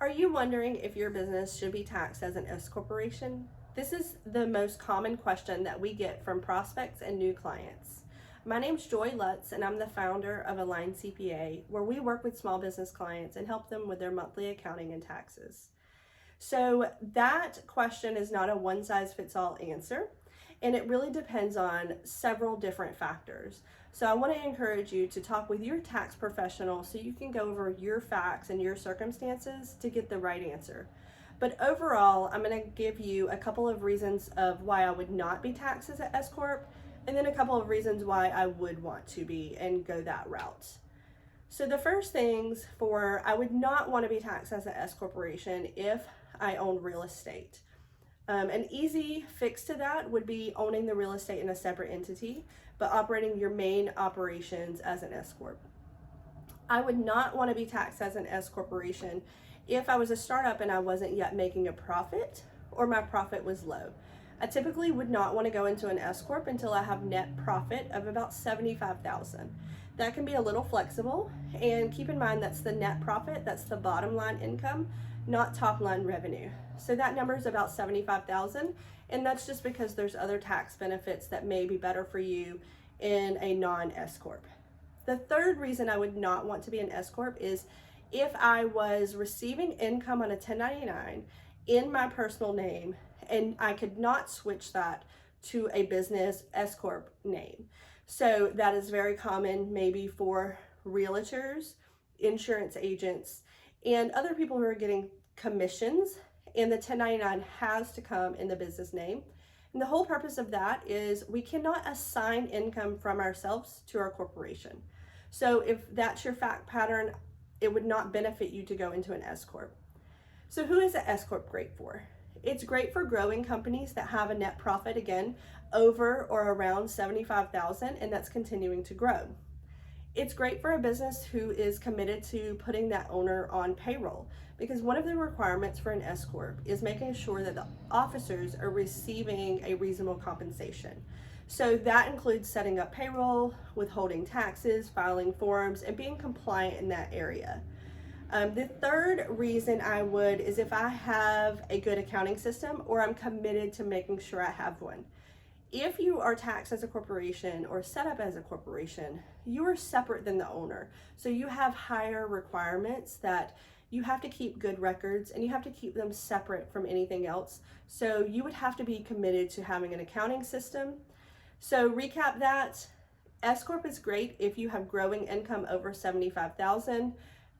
Are you wondering if your business should be taxed as an S corporation? This is the most common question that we get from prospects and new clients. My name's Joy Lutz, and I'm the founder of Align CPA, where we work with small business clients and help them with their monthly accounting and taxes. So that question is not a one-size-fits-all answer, and it really depends on several different factors. So I want to encourage you to talk with your tax professional so you can go over your facts and your circumstances to get the right answer. But overall, I'm going to give you a couple of reasons of why I would not be taxed as an S-Corp, and then a couple of reasons why I would want to be and go that route. So the first things for I would not want to be taxed as an S corporation if I own real estate. An easy fix to that would be owning the real estate in a separate entity, but operating your main operations as an S Corp. I would not want to be taxed as an S corporation if I was a startup and I wasn't yet making a profit or my profit was low. I typically would not want to go into an S Corp until I have net profit of about $75,000. That can be a little flexible, and keep in mind that's the net profit, that's the bottom line income, not top line revenue. So that number is about $75,000, and that's just because there's other tax benefits that may be better for you in a non-S Corp. The third reason I would not want to be an S Corp is if I was receiving income on a 1099 in my personal name and I could not switch that to a business S Corp name. So that is very common maybe for realtors, insurance agents, and other people who are getting commissions, and the 1099 has to come in the business name. And the whole purpose of that is we cannot assign income from ourselves to our corporation. So if that's your fact pattern, it would not benefit you to go into an S Corp. So who is an S Corp great for? It's great for growing companies that have a net profit, again, over or around $75,000, and that's continuing to grow. It's great for a business who is committed to putting that owner on payroll, because one of the requirements for an S Corp is making sure that the officers are receiving a reasonable compensation. So that includes setting up payroll, withholding taxes, filing forms, and being compliant in that area. The third reason I would is if I have a good accounting system or I'm committed to making sure I have one. If you are taxed as a corporation or set up as a corporation, you are separate than the owner. So you have higher requirements that you have to keep good records and you have to keep them separate from anything else. So you would have to be committed to having an accounting system. So recap that, S Corp is great if you have growing income over $75,000.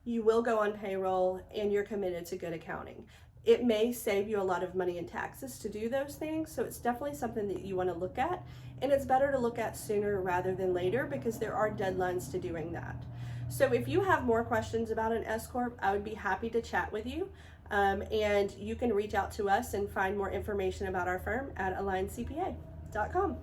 You will go on payroll and you're committed to good accounting. It may save you a lot of money in taxes to do those things, so it's definitely something that you want to look at, and it's better to look at sooner rather than later because there are deadlines to doing that. So if you have more questions about an S Corp, I would be happy to chat with you, and you can reach out to us and find more information about our firm at aligncpa.com.